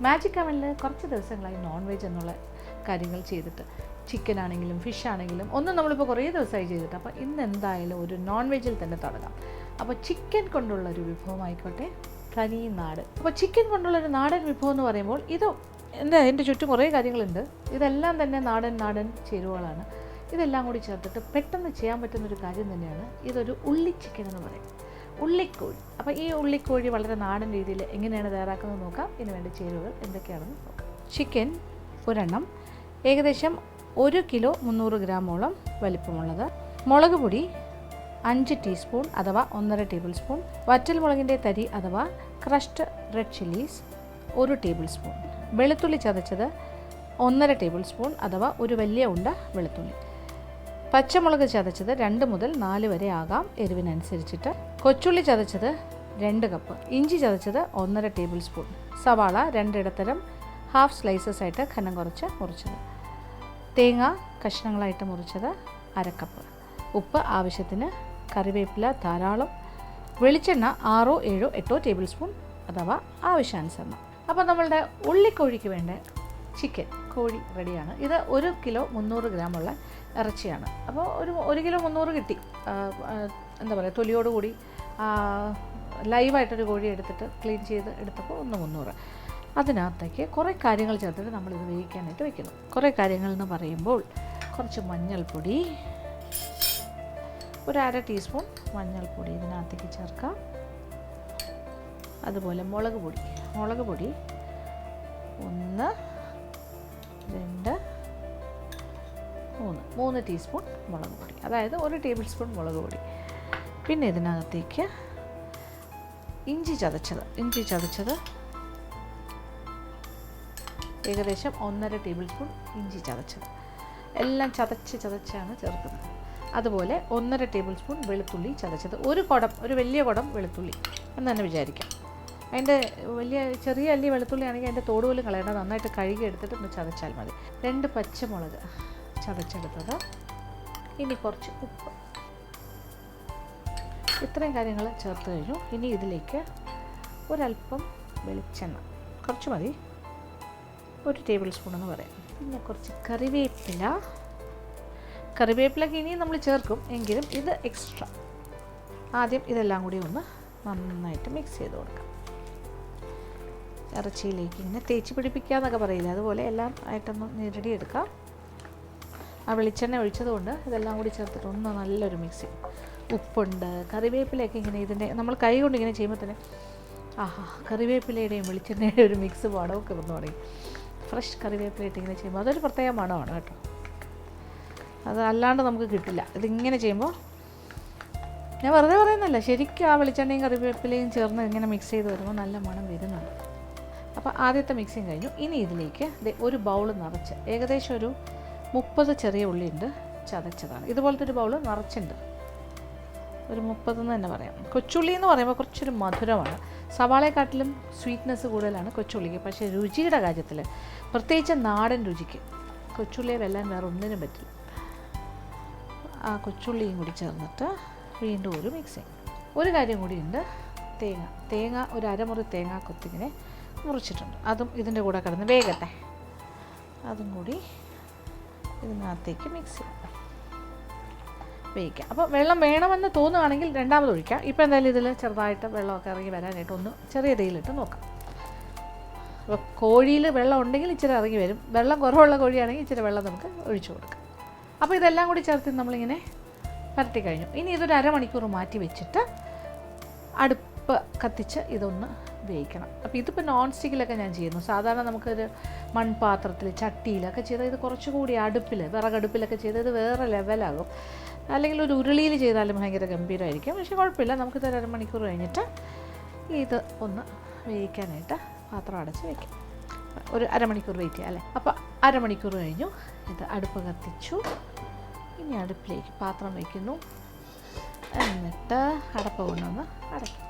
Magic അവനിൽ കുറച്ച് ദിവസങ്ങളായി നോൺ വെജ് എന്നുള്ള കാര്യങ്ങൾ ചെയ്തിട്ട്, ചിക്കൻ ആണെങ്കിലും ഫിഷ് ആണെങ്കിലും ഒന്നും നമ്മളിപ്പോൾ കുറേ ദിവസമായി ചെയ്തിട്ട്. അപ്പോൾ ഇന്ന് എന്തായാലും ഒരു നോൺ വെജിൽ തന്നെ തുടങ്ങാം. അപ്പോൾ ചിക്കൻ കൊണ്ടുള്ളൊരു വിഭവമായിക്കോട്ടെ, തനി നാട്. അപ്പോൾ ചിക്കൻ കൊണ്ടുള്ളൊരു നാടൻ വിഭവം എന്ന് പറയുമ്പോൾ എൻ്റെ ചുറ്റും കുറേ കാര്യങ്ങളുണ്ട്. ഇതെല്ലാം തന്നെ നാടൻ ചേരുവകളാണ്. ഇതെല്ലാം കൂടി ചേർത്തിട്ട് പെട്ടെന്ന് ചെയ്യാൻ പറ്റുന്നൊരു കാര്യം തന്നെയാണ്. ഇതൊരു ഉള്ളി ചിക്കൻ എന്ന് പറയും, ഉള്ളിക്കോഴി. അപ്പോൾ ഈ ഉള്ളിക്കോഴി വളരെ നാടൻ രീതിയിൽ എങ്ങനെയാണ് തയ്യാറാക്കുന്നത് നോക്കാം. ഇതിന് വേണ്ട ചേരുവകൾ എന്തൊക്കെയാണെന്ന് നോക്കാം. ചിക്കൻ ഒരെണ്ണം, ഏകദേശം 1 കിലോ 300 ഗ്രാമോളം വലിപ്പമുള്ളത്. മുളക് പൊടി 5 ടീസ്പൂൺ അഥവാ 1.5 ടേബിൾ സ്പൂൺ. വറ്റൽ മുളകിൻ്റെ തരി അഥവാ crushed red chillies 1 table spoon. വെളുത്തുള്ളി ചതച്ചത് 1.5 ടേബിൾ സ്പൂൺ അഥവാ ഒരു വലിയ ഉണ്ട വെളുത്തുള്ളി. പച്ചമുളക് ചതച്ചത് 2 മുതൽ 4 വരെ ആകാം, എരിവിനനുസരിച്ചിട്ട്. കൊച്ചുള്ളി ചതച്ചത് 2 കപ്പ്. ഇഞ്ചി ചതച്ചത് 1.5 ടേബിൾ സ്പൂൺ. സവാള 2 ഇടത്തരം ഹാഫ് സ്ലൈസസ് ആയിട്ട് ഘനം കുറച്ച് മുറിച്ചത്. തേങ്ങ കഷ്ണങ്ങളായിട്ട് മുറിച്ചത് 1/2 കപ്പ്. ഉപ്പ് ആവശ്യത്തിന്. കറിവേപ്പില ധാരാളം. വെളിച്ചെണ്ണ 6, 7, 8 ടേബിൾ സ്പൂൺ അഥവാ ആവശ്യാനുസരണം. അപ്പോൾ നമ്മളുടെ ഉള്ളിക്കോഴിക്ക് വേണ്ട ചിക്കൻ കോഴി റെഡിയാണ്. ഇത് 1 കിലോ 300 ഗ്രാമുള്ള ഇറച്ചിയാണ്. അപ്പോൾ 1 കിലോ 300 കിട്ടി. എന്താ പറയുക, തൊലിയോടുകൂടി ലൈവായിട്ടൊരു കോഴി എടുത്തിട്ട് ക്ലീൻ ചെയ്ത് എടുത്തപ്പോൾ 300. അതിനകത്തേക്ക് കുറേ കാര്യങ്ങൾ ചേർത്തിട്ട് നമ്മളിത് വേവിക്കാനായിട്ട് വയ്ക്കുന്നു. കുറേ കാര്യങ്ങൾ എന്ന് പറയുമ്പോൾ കുറച്ച് മഞ്ഞൾപ്പൊടി, 1/2 ടീസ്പൂൺ മഞ്ഞൾപ്പൊടി ഇതിനകത്തേക്ക് ചേർക്കാം. അതുപോലെ മുളക് പൊടി 1, 2, 3 ടീസ്പൂൺ മുളക് പൊടി, അതായത് 1 ടേബിൾ സ്പൂൺ മുളക് പൊടി. പിന്നെ ഇതിനകത്തേക്ക് ഇഞ്ചി ചതച്ചത് ഏകദേശം 1.5 ടേബിൾ സ്പൂൺ ഇഞ്ചി ചതച്ചത്. എല്ലാം ചതച്ചാണ് ചേർക്കുന്നത്. അതുപോലെ 1.5 ടേബിൾ സ്പൂൺ വെളുത്തുള്ളി ചതച്ചത്. ഒരു വലിയ കുടം വെളുത്തുള്ളി എന്ന് തന്നെ വിചാരിക്കാം. അതിൻ്റെ ചെറിയ അല്ലി വെളുത്തുള്ളി ആണെങ്കിൽ അതിൻ്റെ തോട് പോലും കളയണം, നന്നായിട്ട് കഴുകി എടുത്തിട്ട് ഒന്ന് ചതച്ചാൽ മതി. 2 പച്ചമുളക് ചതച്ചെടുത്തത്. ഇനി കുറച്ച് ഉപ്പ്. ഇത്രയും കാര്യങ്ങൾ ചേർത്ത് കഴിഞ്ഞു. ഇനി ഇതിലേക്ക് ഒരല്പം വെളിച്ചെണ്ണ, കുറച്ച് മതി, 1 ടേബിൾ സ്പൂൺ എന്ന് പറയാം. പിന്നെ കുറച്ച് കറിവേപ്പിലൊക്കെ ഇനിയും നമ്മൾ ചേർക്കും, എങ്കിലും ഇത് എക്സ്ട്രാ. ആദ്യം ഇതെല്ലാം കൂടി ഒന്ന് നന്നായിട്ട് മിക്സ് ചെയ്ത് കൊടുക്കാം. ഇറച്ചിയിലേക്ക് ഇങ്ങനെ തേച്ച് പിടിപ്പിക്കുക എന്നൊക്കെ പറയില്ല, അതുപോലെ എല്ലാം ആയിട്ടൊന്ന് ഞെരടിയെടുക്കാം. ആ വെളിച്ചെണ്ണ ഒഴിച്ചതുകൊണ്ട് ഇതെല്ലാം കൂടി ചേർത്തിട്ട് ഒന്ന് നല്ലൊരു മിക്സിങ്. ഉപ്പുണ്ട്, കറിവേപ്പിലയൊക്കെ ഇങ്ങനെ നമ്മൾ കൈ കൊണ്ട് ഇങ്ങനെ ചെയ്യുമ്പോൾ തന്നെ കറിവേപ്പിലയുടെയും വെളിച്ചെണ്ണയുടെയും ഒരു മിക്സ് മണമൊക്കെ വന്നു തുടങ്ങി. ഫ്രഷ് കറിവേപ്പിലയിട്ട് ഇങ്ങനെ ചെയ്യുമ്പോൾ അതൊരു പ്രത്യേക മണമാണ് കേട്ടോ. അത് അല്ലാണ്ട് നമുക്ക് കിട്ടില്ല. ഇതിങ്ങനെ ചെയ്യുമ്പോൾ, ഞാൻ വെറുതെ പറയുന്നില്ല, ശരിക്കും ആ വെളിച്ചെണ്ണയും കറിവേപ്പിലയും ചേർന്ന് ഇങ്ങനെ മിക്സ് ചെയ്ത് വരുമ്പോൾ നല്ല മണം വരുന്നുണ്ട്. അപ്പോൾ ആദ്യത്തെ മിക്സിങ് കഴിഞ്ഞു. ഇനി ഇതിലേക്ക് ഒരു ബൗൾ നിറച്ച്, ഏകദേശം ഒരു 30 ചെറിയ ഉള്ളിയുണ്ട് ചതച്ചതാണ്. ഇതുപോലത്തെ ഒരു ബൗൾ നിറച്ചുണ്ട്, ഒരു 30 എന്ന് തന്നെ പറയാം. കൊച്ചുള്ളി എന്ന് പറയുമ്പോൾ കുറച്ചൊരു മധുരമാണ്. സവാളയെക്കാട്ടിലും സ്വീറ്റ്നെസ് കൂടുതലാണ് കൊച്ചുള്ളിക്ക്. പക്ഷേ രുചിയുടെ കാര്യത്തിൽ, പ്രത്യേകിച്ച് നാടൻ രുചിക്ക്, കൊച്ചുള്ളിയെ വെല്ലാൻ വേറെ ഒന്നിനും പറ്റില്ല. ആ കൊച്ചുള്ളിയും കൂടി ചേർന്നിട്ട് വീണ്ടും ഒരു മിക്സിങ്. ഒരു കാര്യം കൂടിയുണ്ട്, തേങ്ങ ഒരു അരമുറി തേങ്ങ കൊത്തിങ്ങനെ മുറിച്ചിട്ടുണ്ട്. അതും ഇതിൻ്റെ കൂടെ കിടന്ന് വേഗട്ടെ. അതും കൂടി ഇതിനകത്തേക്ക് മിക്സ് ചെയ്യാം, വേവിക്കാം. അപ്പോൾ വെള്ളം വേണമെന്ന് തോന്നുകയാണെങ്കിൽ രണ്ടാമത് ഒഴിക്കാം. ഇപ്പോൾ എന്തായാലും ഇതിൽ ചെറുതായിട്ട് വെള്ളമൊക്കെ ഇറങ്ങി വരാനായിട്ട് ഒന്ന് ചെറിയ തീയിലിട്ട് നോക്കാം. അപ്പോൾ കോഴിയിൽ വെള്ളം ഉണ്ടെങ്കിൽ ഇച്ചിരി ഇറങ്ങി വരും. വെള്ളം കുറവുള്ള കോഴിയാണെങ്കിൽ ഇച്ചിരി വെള്ളം നമുക്ക് ഒഴിച്ചു കൊടുക്കാം. അപ്പോൾ ഇതെല്ലാം കൂടി ചേർത്ത് നമ്മളിങ്ങനെ പരട്ടി കഴിഞ്ഞു. ഇനി ഇതൊരു അരമണിക്കൂർ മാറ്റി വെച്ചിട്ട് അടുപ്പ് കത്തിച്ച് ഇതൊന്ന് വേവിക്കണം. അപ്പോൾ ഇതിപ്പോൾ നോൺ സ്റ്റിക്കിലൊക്കെ ഞാൻ ചെയ്യുന്നു. സാധാരണ നമുക്കൊരു മൺപാത്രത്തിൽ, ചട്ടിയിലൊക്കെ ചെയ്താൽ ഇത് കുറച്ചുകൂടി വിറകടുപ്പിലൊക്കെ ചെയ്താൽ ഇത് വേറെ ലെവലാകും. അല്ലെങ്കിൽ ഒരു ഉരുളിയിൽ ചെയ്താലും ഭയങ്കര ഗംഭീരമായിരിക്കും. പക്ഷേ കുഴപ്പമില്ല, നമുക്കിത് ഒരു അരമണിക്കൂർ കഴിഞ്ഞിട്ട് ഇത് ഒന്ന് വേവിക്കാനായിട്ട് പാത്രം അടച്ച് വയ്ക്കാം. ഒരു അരമണിക്കൂർ വെയിറ്റ് ചെയ്യാം അല്ലേ. അപ്പോൾ അരമണിക്കൂർ കഴിഞ്ഞു. ഇത് അടുപ്പ് കത്തിച്ചു. ഇനി അടുപ്പിലേക്ക് പാത്രം വയ്ക്കുന്നു. എന്നിട്ട് അടപ്പ് കൊണ്ടൊന്ന് അടയ്ക്കും.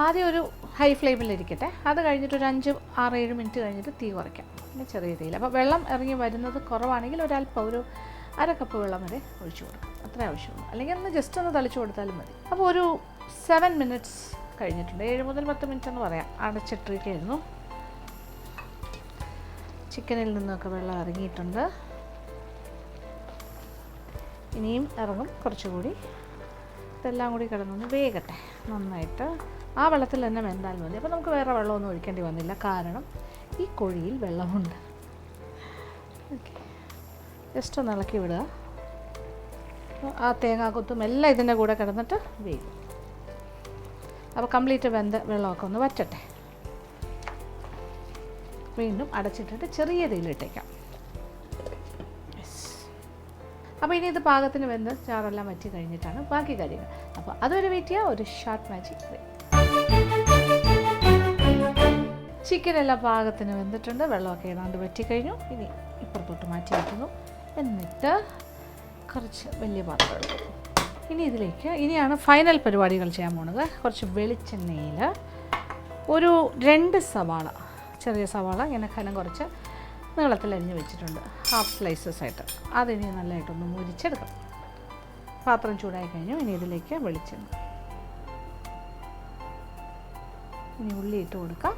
ആദ്യം ഒരു ഹൈ ഫ്ലെയിമിലിരിക്കട്ടെ. അത് കഴിഞ്ഞിട്ട് ഒരു 5, 6, 7 മിനിറ്റ് കഴിഞ്ഞിട്ട് തീ കുറയ്ക്കാം. പിന്നെ ചെറിയ തീയിൽ. അപ്പോൾ വെള്ളം ഇറങ്ങി വരുന്നത് കുറവാണെങ്കിൽ ഒരു 1/2 കപ്പ് വെള്ളം വരെ ഒഴിച്ചു കൊടുക്കാം. അത്രേ ആവശ്യമുള്ളൂ. അല്ലെങ്കിൽ ഒന്ന് ജസ്റ്റ് ഒന്ന് തളിച്ചു കൊടുത്താലും മതി. അപ്പോൾ ഒരു 7 മിനിറ്റ്സ് കഴിഞ്ഞിട്ടുണ്ട്. 7 മുതൽ 10 മിനിറ്റ് എന്ന് പറയാം. അടച്ചിട്ടിരിക്കുകയായിരുന്നു. ചിക്കനിൽ നിന്നൊക്കെ വെള്ളം ഇറങ്ങിയിട്ടുണ്ട്. ഇനിയും ഇറങ്ങും കുറച്ചുകൂടി. ഇതെല്ലാം കൂടി കിടന്നൊന്ന് വേകട്ടെ നന്നായിട്ട്. ആ വെള്ളത്തിൽ തന്നെ വെന്താൽ മതി. അപ്പോൾ നമുക്ക് വേറെ വെള്ളമൊന്നും ഒഴിക്കേണ്ടി വന്നില്ല, കാരണം ഈ കോഴിയിൽ വെള്ളമുണ്ട്. ഓക്കെ, ജസ്റ്റ് ഒന്ന് ഇളക്കി വിടുക. ആ തേങ്ങാക്കൊത്തും എല്ലാം ഇതിൻ്റെ കൂടെ കിടന്നിട്ട് വേകും. അപ്പോൾ കംപ്ലീറ്റ് വെന്ത വെള്ളമൊക്കെ ഒന്ന് വറ്റട്ടെ. വീണ്ടും അടച്ചിട്ടിട്ട് ചെറിയ തീയിലിട്ടേക്കാം. അപ്പോൾ ഇനി ഇത് പാകത്തിന് വെന്ത് ചാറെല്ലാം വറ്റി കഴിഞ്ഞിട്ടാണ് ബാക്കി കാര്യങ്ങൾ. അപ്പോൾ അതൊരു വെയിറ്റ് ചെയ്യുക. ഒരു ഷോർട്ട് മാജിക് ബ്രേക്ക്. ചിക്കനെല്ലാം പാകത്തിന് വെന്തിട്ടുണ്ട്. വെള്ളമൊക്കെ ഏതാണ്ട് വറ്റിക്കഴിഞ്ഞു. ഇനി ഇപ്പുറത്തോട്ട് മാറ്റി വയ്ക്കുന്നു. എന്നിട്ട് കുറച്ച് വലിയ പാത്രം എടുക്കും. ഇനിയാണ് ഫൈനൽ പരിപാടികൾ ചെയ്യാൻ പോകുന്നത്. കുറച്ച് വെളിച്ചെണ്ണയിൽ ഒരു 2 സവാള, ചെറിയ സവാള ഇങ്ങനെ കനം കുറച്ച് നീളത്തിൽ അരിഞ്ഞ് വെച്ചിട്ടുണ്ട്, ഹാഫ് സ്ലൈസസ് ആയിട്ട്. അതിനി നല്ലതായിട്ടൊന്ന് മുരിച്ചെടുക്കാം. പാത്രം ചൂടായി കഴിഞ്ഞു. ഇനി ഇതിലേക്ക് വെളിച്ചെണ്ണ, ഇനി ഉള്ളി ഇട്ട് കൊടുക്കാം.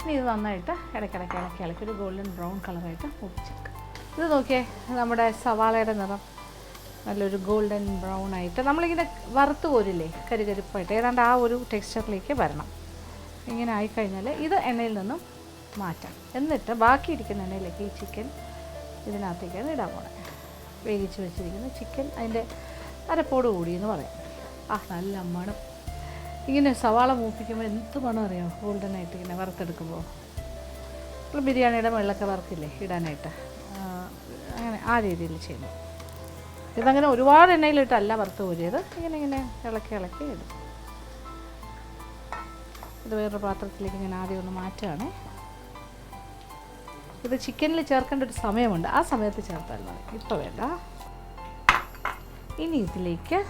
ഇനി ഇത് നന്നായിട്ട് ഇടയ്ക്കിടയ്ക്ക് ഒരു ഗോൾഡൻ ബ്രൗൺ കളറായിട്ട് മുറിച്ചെടുക്കാം. ഇത് നോക്കിയേ, നമ്മുടെ സവാളയുടെ നിറം നല്ലൊരു ഗോൾഡൻ ബ്രൗൺ ആയിട്ട് നമ്മളിങ്ങനെ വറുത്ത് പോരില്ലേ, കരികരിപ്പായിട്ട്, ഏതാണ്ട് ആ ഒരു ടെക്സ്ചറിലേക്ക് വരണം. ഇങ്ങനെ ആയിക്കഴിഞ്ഞാൽ ഇത് എണ്ണയിൽ നിന്നും മാറ്റാം. എന്നിട്ട് ബാക്കിയിരിക്കുന്ന എണ്ണയിലേക്ക് ഈ ചിക്കൻ ഇതിനകത്തേക്കാണ് ഇടാൻ പോണേ. വേവിച്ച് വെച്ചിരിക്കുന്ന ചിക്കൻ അതിൻ്റെ അരപ്പോട് കൂടി എന്ന് പറയാം. നല്ല മണം. ഇങ്ങനെ സവാള മൂപ്പിക്കുമ്പോൾ എന്ത് മണം അറിയാമോ, ഗോൾഡനായിട്ട് ഇങ്ങനെ വറുത്തെടുക്കുമ്പോൾ. നമ്മൾ ബിരിയാണിയുടെ വെള്ളമൊക്കെ വറുക്കില്ലേ ഇടാനായിട്ട്, അങ്ങനെ ആ രീതിയിൽ ചെയ്യുന്നു. ഇതങ്ങനെ ഒരുപാട് എണ്ണയിലിട്ടല്ല വറുത്ത് കോരിയത്. ഇങ്ങനെ ഇളക്കി ഇടും. ഇത് വേറൊരു പാത്രത്തിലേക്ക് ഞാൻ ആദ്യം ഒന്ന് മാറ്റുകയാണ്. ഇത് ചിക്കനിൽ ചേർക്കേണ്ട ഒരു സമയമുണ്ട്, ആ സമയത്ത് ചേർത്താൽ മതി, ഇപ്പോൾ വേണ്ട. ഇനി ഇതിലേക്ക്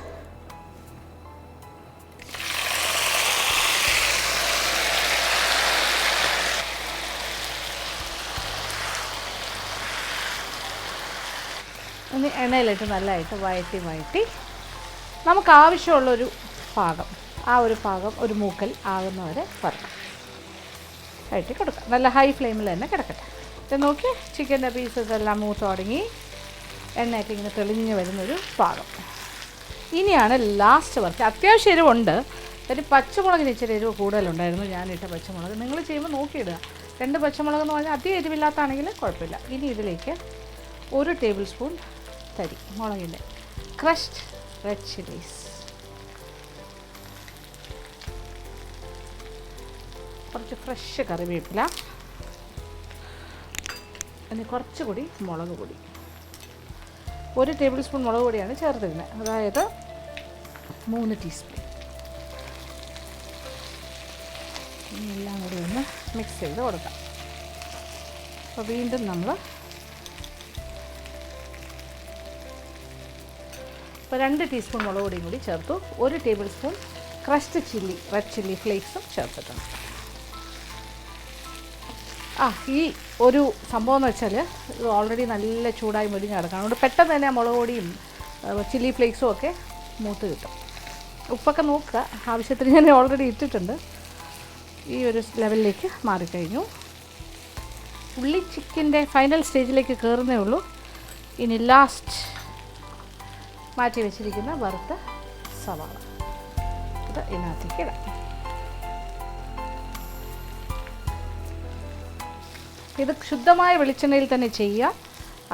എണ്ണയിലിട്ട് നല്ലതായിട്ട് വഴറ്റി നമുക്ക് ആവശ്യമുള്ളൊരു പാകം, ആ ഒരു പാകം ഒരു മൂക്കൽ ആകുന്നവരെ വഴറ്റി കൊടുക്കാം. നല്ല ഹൈ ഫ്ലെയിമിൽ തന്നെ കിടക്കട്ടെ. ഇത് നോക്കി ചിക്കൻ്റെ പീസസ് എല്ലാം മൂത്ത് തുടങ്ങി എണ്ണയൊക്കെ ഇങ്ങനെ തെളിഞ്ഞ് വരുന്നൊരു പാകം. ഇനിയാണ് ലാസ്റ്റ് വർക്ക്. അത്യാവശ്യം എരിവുണ്ട്. ഒരു പച്ചമുളകിന് ഇച്ചിരി എരിവ് കൂടുതലുണ്ടായിരുന്നു, ഞാനിട്ട പച്ചമുളക്. നിങ്ങൾ ചെയ്യുമ്പോൾ നോക്കിയിടുക. 2 പച്ചമുളക് എന്ന് പറഞ്ഞാൽ അധികം എരിവില്ലാത്താണെങ്കിൽ കുഴപ്പമില്ല. ഇനി ഇതിലേക്ക് 1 ടേബിൾ സ്പൂൺ തരി മുളകിൻ്റെ ക്രഷ്ഡ് റെഡ് ചില്ലീസ്, കുറച്ച് ഫ്രഷ് കറിവേപ്പില, പിന്നെ കുറച്ചുകൂടി മുളക് പൊടി. 1 ടേബിൾ സ്പൂൺ മുളക് പൊടിയാണ് ചേർത്തിരുന്നത്, അതായത് 3 ടീസ്പൂൺ. എല്ലാം കൂടി ഒന്ന് മിക്സ് ചെയ്ത് കൊടുക്കാം. അപ്പോൾ വീണ്ടും നമ്മൾ 2 ടീസ്പൂൺ മുളക് പൊടിയും കൂടി ചേർത്തു. 1 tablespoon crushed chilli, red chilli ഫ്ലേക്സും ചേർത്തിട്ടുണ്ട്. ഈ ഒരു സംഭവം എന്ന് വെച്ചാൽ ഇത് ഓൾറെഡി നല്ല ചൂടായി മുരിഞ്ഞ് കിടക്കണം. അതുകൊണ്ട് പെട്ടെന്ന് തന്നെ മുളക് പൊടിയും ചില്ലി ഫ്ലേക്സും ഒക്കെ മൂത്ത് കിട്ടും. ഉപ്പൊക്കെ നോക്കുക, ആവശ്യത്തിന് ഞാൻ ഓൾറെഡി ഇട്ടിട്ടുണ്ട്. ഈ ഒരു ലെവലിലേക്ക് മാറിക്കഴിഞ്ഞു. ഉള്ളി ചിക്കൻ്റെ ഫൈനൽ സ്റ്റേജിലേക്ക് കയറുന്നേ ഉള്ളൂ. ഇനി ലാസ്റ്റ് മാറ്റി വെച്ചിരിക്കുന്ന വറുത്ത സവാള ഇത് ഇതിനകത്തേക്ക് ഇടാം. ഇത് ശുദ്ധമായ വെളിച്ചെണ്ണയിൽ തന്നെ ചെയ്യുക,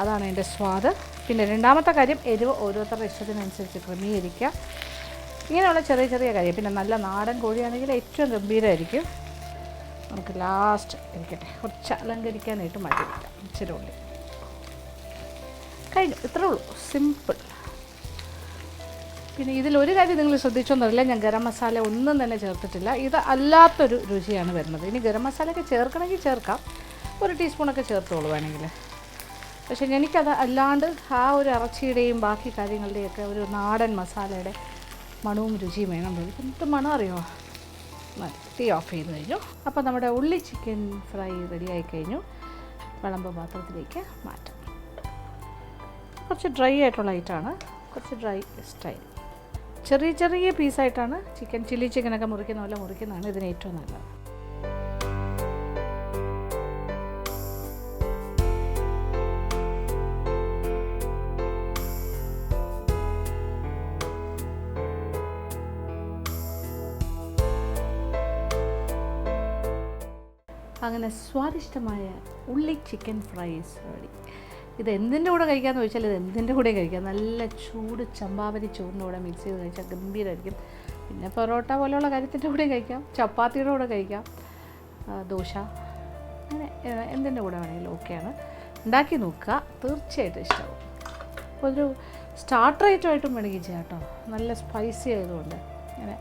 അതാണ് അതിൻ്റെ സ്വാദ്. പിന്നെ രണ്ടാമത്തെ കാര്യം, എരിവ് ഓരോരുത്തരുടെ ഇഷ്ടത്തിനനുസരിച്ച് ക്രമീകരിക്കുക. ഇങ്ങനെയുള്ള ചെറിയ കാര്യം. പിന്നെ നല്ല നാടൻ കോഴിയാണെങ്കിൽ ഏറ്റവും ഗംഭീരമായിരിക്കും. നമുക്ക് ലാസ്റ്റ് ഇരിക്കട്ടെ, കുറച്ച് അലങ്കരിക്കാനായിട്ട് മാറ്റി വയ്ക്കാം. ഇച്ചിരി ഉള്ളി കഴിഞ്ഞു. ഇത്രേ ഉള്ളൂ, സിമ്പിൾ. പിന്നെ ഇതിലൊരു കാര്യം നിങ്ങൾ ശ്രദ്ധിച്ചോന്നറിയില്ല, ഞാൻ ഗരം മസാല ഒന്നും തന്നെ ചേർത്തിട്ടില്ല. ഇത് അല്ലാത്തൊരു രുചിയാണ് വരുന്നത്. ഇനി ഗരം മസാലയൊക്കെ ചേർക്കണമെങ്കിൽ ചേർക്കാം, 1 ടീസ്പൂണൊക്കെ ചേർത്തോളൂ വേണമെങ്കിൽ. പക്ഷേ എനിക്കത് അല്ലാണ്ട് ആ ഒരു ഇറച്ചിയുടെയും ബാക്കി കാര്യങ്ങളുടെയൊക്കെ ഒരു നാടൻ മസാലയുടെ മണവും രുചിയും വേണം. എന്ത് മണം അറിയുമോ? തീ ഓഫ് ചെയ്ത് കഴിഞ്ഞു. അപ്പോൾ നമ്മുടെ ഉള്ളി ചിക്കൻ ഫ്രൈ റെഡിയായി കഴിഞ്ഞു. വിളമ്പ് പാത്രത്തിലേക്ക് മാറ്റാം. കുറച്ച് ഡ്രൈ ആയിട്ടുള്ള ഐറ്റമാണ്, കുറച്ച് ഡ്രൈ സ്റ്റൈൽ. ചെറിയ ചെറിയ പീസായിട്ടാണ് ചിക്കൻ, ചില്ലി ചിക്കനൊക്കെ മുറിക്കുന്ന പോലെ മുറിക്കുന്നതാണ് ഇതിന് ഏറ്റവും നല്ലത്. അങ്ങനെ സ്വാദിഷ്ടമായ ഉള്ളി ചിക്കൻ ഫ്രൈസ് റെഡി. ഇത് എന്തിൻ്റെ കൂടെ കഴിക്കാമെന്ന് ചോദിച്ചാൽ ഇത് എന്തിൻ്റെ കൂടെ കഴിക്കാം. നല്ല ചൂട് ചമ്പാവരി ചോറിൻ്റെ കൂടെ മിക്സ് ചെയ്ത് കഴിച്ചാൽ ഗംഭീരമായിരിക്കും. പിന്നെ പൊറോട്ട പോലെയുള്ള കാര്യത്തിൻ്റെ കൂടെ കഴിക്കാം, ചപ്പാത്തിയുടെ കൂടെ കഴിക്കാം, ദോശ, അങ്ങനെ എന്തിൻ്റെ കൂടെ വേണമെങ്കിലും ഓക്കെയാണ്. ഉണ്ടാക്കി നോക്കുക, തീർച്ചയായിട്ടും ഇഷ്ടമാവും. അപ്പോൾ ഒരു സ്റ്റാർട്ടർ ഐറ്റമായിട്ടും വേണമെങ്കിൽ ചെയ്യാം കേട്ടോ. നല്ല സ്പൈസി ആയതുകൊണ്ട് അങ്ങനെ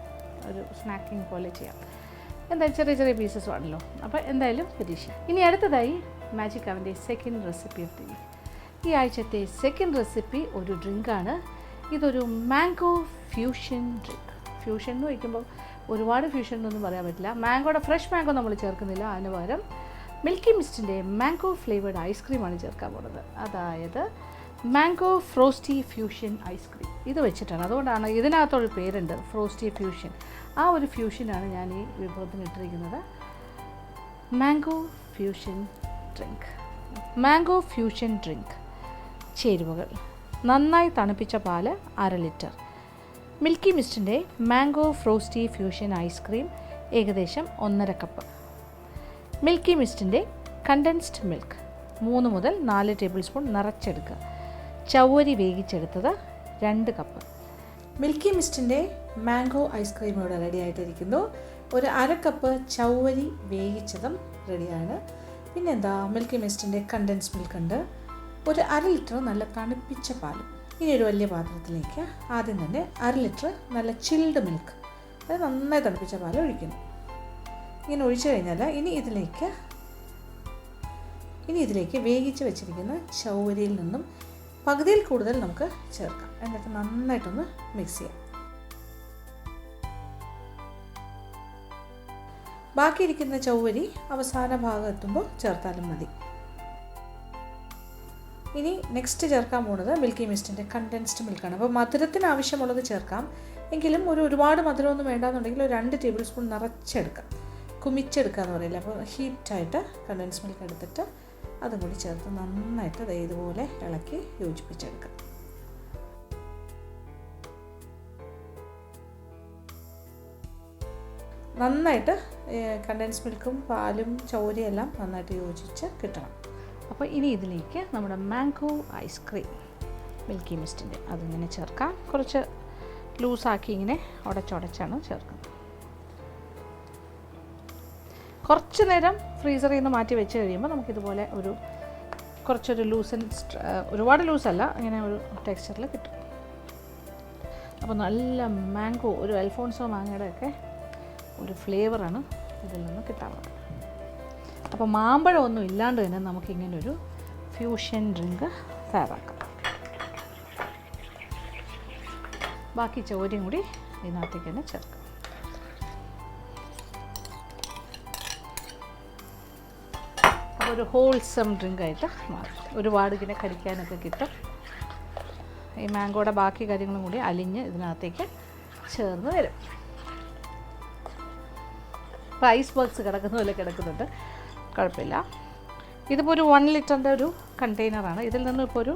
ഒരു സ്നാക്കിങ് പോലെ ചെയ്യാം. എന്തായാലും ചെറിയ ചെറിയ പീസസ് ആണല്ലോ. അപ്പോൾ എന്തായാലും പരീക്ഷ. ഇനി അടുത്തതായി മാജിക് അവൻ്റെ second recipe of the week. ഈ ആഴ്ചത്തെ സെക്കൻഡ് റെസിപ്പി ഒരു ഡ്രിങ്കാണ്. ഇതൊരു മാംഗോ ഫ്യൂഷൻ ഡ്രിങ്ക്. ഫ്യൂഷൻ എന്ന് വയ്ക്കുമ്പോൾ ഒരുപാട് ഫ്യൂഷൻ എന്നൊന്നും പറയാൻ പറ്റില്ല. മാംഗോയുടെ ഫ്രഷ് മാംഗോ നമ്മൾ ചേർക്കുന്നില്ല, അതിന് പകരം മിൽക്കി മിസ്റ്റിൻ്റെ മാംഗോ ഫ്ലേവേർഡ് ഐസ്ക്രീമാണ് ചേർക്കാൻ പോകുന്നത്. അതായത് മാംഗോ ഫ്രോസ്റ്റി ഫ്യൂഷൻ ഐസ്ക്രീം. ഇത് വെച്ചിട്ടാണ്, അതുകൊണ്ടാണ് ഇതിനകത്തൊരു പേരുണ്ട്, ഫ്രോസ്റ്റി ഫ്യൂഷൻ. ആ ഒരു ഫ്യൂഷനാണ് ഞാൻ ഈ വിഭവത്തിന് ഇട്ടിരിക്കുന്നത്. Mango fusion drink. Mango fusion drink ചേരുവകൾ: നന്നായി തണുപ്പിച്ച പാല് 1/2 ലിറ്റർ, മിൽക്കി മിസ്റ്റിൻ്റെ മാംഗോ ഫ്രോസ്റ്റി ഫ്യൂഷൻ ഐസ്ക്രീം ഏകദേശം 1.5 കപ്പ്, മിൽക്കി മിസ്റ്റിൻ്റെ കണ്ടൻസ്ഡ് മിൽക്ക് 3 മുതൽ 4 ടേബിൾ സ്പൂൺ നിറച്ചെടുക്കുക, ചവ്വരി വേവിച്ചെടുത്തത് 2 കപ്പ്. മിൽക്കി മിസ്റ്റിൻ്റെ മാംഗോ ഐസ്ക്രീം ഇവിടെ റെഡി ആയിട്ടിരിക്കുന്നു. ഒരു 1/2 കപ്പ് ചവ്വരി വേവിച്ചതും റെഡിയാണ്. പിന്നെന്താ, മിൽക്കി മിസ്റ്റിൻ്റെ കണ്ടൻസ് മിൽക്ക് ഉണ്ട്, ഒരു 1/2 ലിറ്റർ നല്ല തണുപ്പിച്ച പാലും. ഇനി ഒരു വലിയ പാത്രത്തിലേക്ക് ആദ്യം തന്നെ 1/2 ലിറ്റർ നല്ല ചിൽഡ് മിൽക്ക്, അത് നന്നായി തണുപ്പിച്ച പാൽ ഒഴിക്കുന്നു. ഇങ്ങനെ ഒഴിച്ചു കഴിഞ്ഞാൽ ഇനി ഇതിലേക്ക് വേവിച്ച് വെച്ചിരിക്കുന്ന ചവ്വരിയിൽ നിന്നും പകുതിയിൽ കൂടുതൽ നമുക്ക് ചേർക്കാം. എന്നിട്ട് നന്നായിട്ടൊന്ന് മിക്സ് ചെയ്യാം. ബാക്കിയിരിക്കുന്ന ചവ്വരി അവസാന ഭാഗം എത്തുമ്പോൾ ചേർത്താലും മതി. ഇനി നെക്സ്റ്റ് ചേർക്കാൻ പോകുന്നത് മിൽക്കി മിസ്റ്റിൻ്റെ കണ്ടൻസ്ഡ് മിൽക്കാണ്. അപ്പോൾ മധുരത്തിന് ആവശ്യമുള്ളത് ചേർക്കാം, എങ്കിലും ഒരുപാട് മധുരമൊന്നും വേണ്ടാന്നുണ്ടെങ്കിൽ ഒരു 2 ടേബിൾ സ്പൂൺ നിറച്ചെടുക്കാം, കുമിച്ചെടുക്കുക എന്ന് പറയില്ല. അപ്പോൾ ഹീറ്റായിട്ട് കണ്ടൻസ് മിൽക്ക് എടുത്തിട്ട് അതും കൂടി ചേർത്ത് നന്നായിട്ട് ഇതുപോലെ ഇളക്കി യോജിപ്പിച്ചെടുക്കുക. നന്നായിട്ട് കണ്ടൻസ് മിൽക്കും പാലും ചവ്വരിയും എല്ലാം നന്നായിട്ട് യോജിച്ച് കിട്ടണം. അപ്പോൾ ഇനി ഇതിലേക്ക് നമ്മുടെ മാംഗോ ഐസ്ക്രീം മിൽക്കി മിസ്റ്റിൻ്റെ അതിങ്ങനെ ചേർക്കാം. കുറച്ച് ലൂസാക്കി ഇങ്ങനെ ഉടച്ചാണ് ചേർക്കുന്നത്. കുറച്ച് നേരം ഫ്രീസറിൽ നിന്ന് മാറ്റി വെച്ച് കഴിയുമ്പോൾ നമുക്കിതുപോലെ കുറച്ചൊരു ഒരുപാട് ലൂസല്ല, ഇങ്ങനെ ഒരു ടെക്സ്ചറിൽ കിട്ടും. അപ്പോൾ നല്ല മാംഗോ, ഒരു അൽഫോൺസോ മാങ്ങയുടെ ഒക്കെ ഒരു ഫ്ലേവറാണ് ഇതിൽ നിന്ന് കിട്ടാറുള്ളത്. അപ്പോൾ മാമ്പഴമൊന്നും ഇല്ലാണ്ട് തന്നെ നമുക്കിങ്ങനൊരു ഫ്യൂഷൻ ഡ്രിങ്ക് തയ്യാറാക്കാം. ബാക്കി ചോരയും കൂടി ഇതിനകത്തേക്ക് തന്നെ ചേർക്കാം. ഒരു ഹോൾസം ഡ്രിങ്കായിട്ട് മാറും. ഒരുപാട് ഇങ്ങനെ കടിക്കാനൊക്കെ കിട്ടും. ഈ മാംഗോയുടെ ബാക്കി കാര്യങ്ങളും കൂടി അലിഞ്ഞ് ഇതിനകത്തേക്ക് ചേർന്ന് വരും. ഇപ്പോൾ ഐസ് ബോക്സ് കിടക്കുന്ന പോലെ കിടക്കുന്നുണ്ട്, കുഴപ്പമില്ല. ഇതിപ്പോൾ ഒരു 1 ലിറ്ററിൻ്റെ ഒരു കണ്ടെയ്നറാണ്. ഇതിൽ നിന്നും ഇപ്പോൾ ഒരു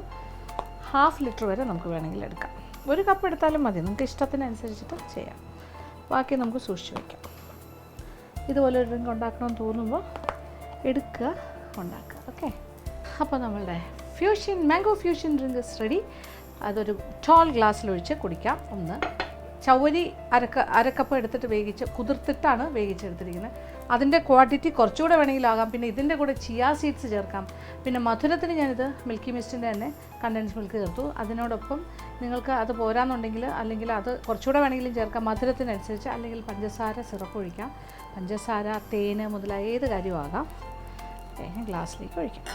1/2 ലിറ്റർ വരെ നമുക്ക് വേണമെങ്കിൽ എടുക്കാം. 1 കപ്പ് എടുത്താലും മതി, നിങ്ങൾക്ക് ഇഷ്ടത്തിനനുസരിച്ചിട്ട് ചെയ്യാം. ബാക്കി നമുക്ക് സൂക്ഷിച്ച് വയ്ക്കാം. ഇതുപോലെ ഒരു ഡ്രിങ്ക് ഉണ്ടാക്കണമെന്ന് തോന്നുമ്പോൾ എടുക്കുക, ഉണ്ടാക്കുക. ഓക്കെ, അപ്പോൾ നമ്മളുടെ mango fusion drink is ready. അതൊരു ടോൾ ഗ്ലാസ്സിലൊഴിച്ച് കുടിക്കാം. ഒന്ന് ചവ്വരി 1/2 കപ്പ് എടുത്തിട്ട് കുതിർത്തിട്ടാണ് വേവിച്ചെടുത്തിരിക്കുന്നത്. അതിൻ്റെ ക്വാണ്ടിറ്റി കുറച്ചുകൂടെ വേണമെങ്കിലാകാം. പിന്നെ ഇതിൻ്റെ കൂടെ ചിയാ സീഡ്സ് ചേർക്കാം. പിന്നെ മധുരത്തിന് ഞാനിത് മിൽക്കി മിസ്റ്റിൻ്റെ തന്നെ കണ്ടൻസ് മിൽക്ക് ചേർത്തു. അതിനോടൊപ്പം നിങ്ങൾക്ക് അത് പോരാന്നുണ്ടെങ്കിൽ അല്ലെങ്കിൽ അത് കുറച്ചുകൂടെ വേണമെങ്കിലും ചേർക്കാം മധുരത്തിനനുസരിച്ച്. അല്ലെങ്കിൽ പഞ്ചസാര സിറപ്പ് ഒഴിക്കാം, പഞ്ചസാര, തേന് മുതലായ ഏത് കാര്യവും ആകാം. ഗ്ലാസ്സിലേക്ക് ഒഴിക്കാം.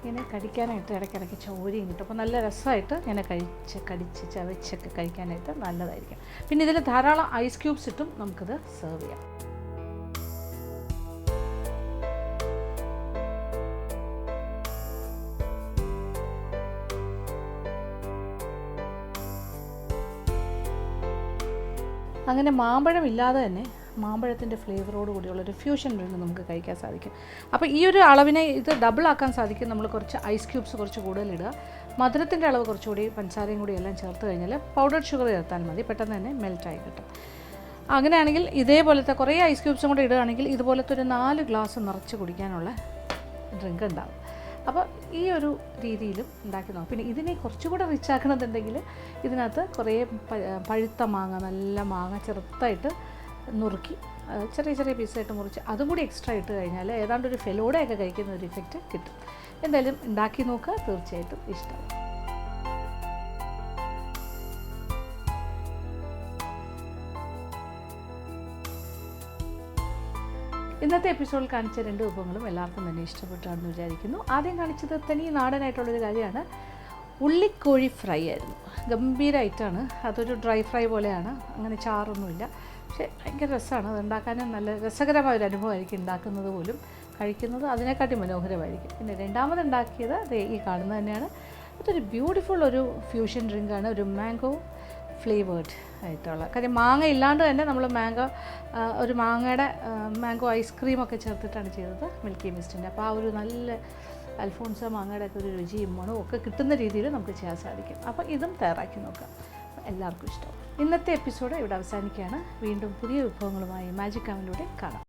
ഇങ്ങനെ കടിക്കാനായിട്ട് ഇടയ്ക്കിടയ്ക്ക് ചവ്വരിയും കിട്ടും. അപ്പോൾ നല്ല രസമായിട്ട് ഇങ്ങനെ കടിച്ച് ചവച്ചൊക്കെ കഴിക്കാനായിട്ട് നല്ലതായിരിക്കും. പിന്നെ ഇതിൽ ധാരാളം ഐസ് ക്യൂബ്സ് ഇട്ടും നമുക്കിത് സെർവ് ചെയ്യാം. അങ്ങനെ മാമ്പഴം ഇല്ലാതെ തന്നെ മാമ്പഴത്തിൻ്റെ ഫ്ലേവറോട് കൂടിയുള്ളൊരു ഫ്യൂഷൻ ഡ്രിങ്ക് നമുക്ക് കഴിക്കാൻ സാധിക്കും. അപ്പോൾ ഈ ഒരു അളവിനെ ഇത് ഡബിൾ ആക്കാൻ സാധിക്കും. നമ്മൾ കുറച്ച് ഐസ് ക്യൂബ്സ് കുറച്ച് കൂടുതലിടുക, മധുരത്തിൻ്റെ അളവ് കുറച്ചുകൂടി പഞ്ചസാരയും കൂടി എല്ലാം ചേർത്ത് കഴിഞ്ഞാൽ പൗഡർഡ് ഷുഗർ ചേർത്താൽ മതി, പെട്ടെന്ന് തന്നെ മെൽറ്റായി കിട്ടും. അങ്ങനെയാണെങ്കിൽ ഇതേപോലത്തെ കുറേ ഐസ് ക്യൂബ്സും കൂടെ ഇടുകയാണെങ്കിൽ ഇതുപോലത്തെ ഒരു 4 ഗ്ലാസ് നിറച്ച് കുടിക്കാനുള്ള ഡ്രിങ്ക് ഉണ്ടാകും. അപ്പോൾ ഈ ഒരു രീതിയിലും ഉണ്ടാക്കി നോക്കാം. പിന്നെ ഇതിനെ കുറച്ചുകൂടെ റിച്ച് ആക്കണമെന്നുണ്ടെങ്കിൽ ഇതിനകത്ത് കുറേ പഴുത്ത മാങ്ങ, നല്ല മാങ്ങ ചെറുതായിട്ട് നുറുക്കി ചെറിയ ചെറിയ പീസായിട്ട് മുറിച്ച് അതും കൂടി എക്സ്ട്രാ ഇട്ട് കഴിഞ്ഞാൽ ഏതാണ്ട് ഒരു ഫെലോഡയൊക്കെ കഴിക്കുന്ന ഒരു ഇഫക്റ്റ് കിട്ടും. എന്തായാലും ഉണ്ടാക്കി നോക്കുക, തീർച്ചയായിട്ടും ഇഷ്ടമാവും. ഇന്നത്തെ എപ്പിസോഡിൽ കാണിച്ച 2 വിഭവങ്ങളും എല്ലാവർക്കും തന്നെ ഇഷ്ടപ്പെട്ടാണെന്ന് വിചാരിക്കുന്നു. ആദ്യം കാണിച്ചത് തനി നാടനായിട്ടുള്ളൊരു കാര്യമാണ്. ഉള്ളിക്കോഴി ഫ്രൈ ആയിരുന്നു. ഗംഭീരമായിട്ടാണ്. അതൊരു ഡ്രൈ ഫ്രൈ പോലെയാണ്, അങ്ങനെ ചാറൊന്നുമില്ല. പക്ഷേ ഭയങ്കര രസമാണ്. അത് ഉണ്ടാക്കാനും നല്ല രസകരമായൊരു അനുഭവമായിരിക്കും. ഉണ്ടാക്കുന്നത് പോലും കഴിക്കുന്നത് അതിനെക്കാട്ടി മനോഹരമായിരിക്കും. പിന്നെ രണ്ടാമത് ഉണ്ടാക്കിയത് ഈ കാണുന്നത് തന്നെയാണ്. അതൊരു ബ്യൂട്ടിഫുൾ ഒരു ഫ്യൂഷൻ ഡ്രിങ്കാണ്. ഒരു മാംഗോ ഫ്ലേവേർഡ് ആയിട്ടുള്ള കാര്യം. മാങ്ങ ഇല്ലാണ്ട് തന്നെ നമ്മൾ ഒരു മാങ്ങയുടെ മാംഗോ ഐസ്ക്രീമൊക്കെ ചേർത്തിട്ടാണ് ചെയ്തത് മിൽക്കി മിസ്റ്റിൻ്റെ. അപ്പോൾ ആ ഒരു നല്ല അൽഫോൺസോ മാങ്ങയുടെ ഒക്കെ ഒരു രുചിയും മണവും ഒക്കെ കിട്ടുന്ന രീതിയിൽ നമുക്ക് ചെയ്യാൻ സാധിക്കും. അപ്പോൾ ഇതും തയ്യാറാക്കി നോക്കാം, എല്ലാവർക്കും ഇഷ്ടം. ഇന്നത്തെ എപ്പിസോഡ് ഇവിടെ അവസാനിക്കുകയാണ്. വീണ്ടും പുതിയ വിഭവങ്ങളുമായി മാജിക് അവനിലൂടെ കാണാം.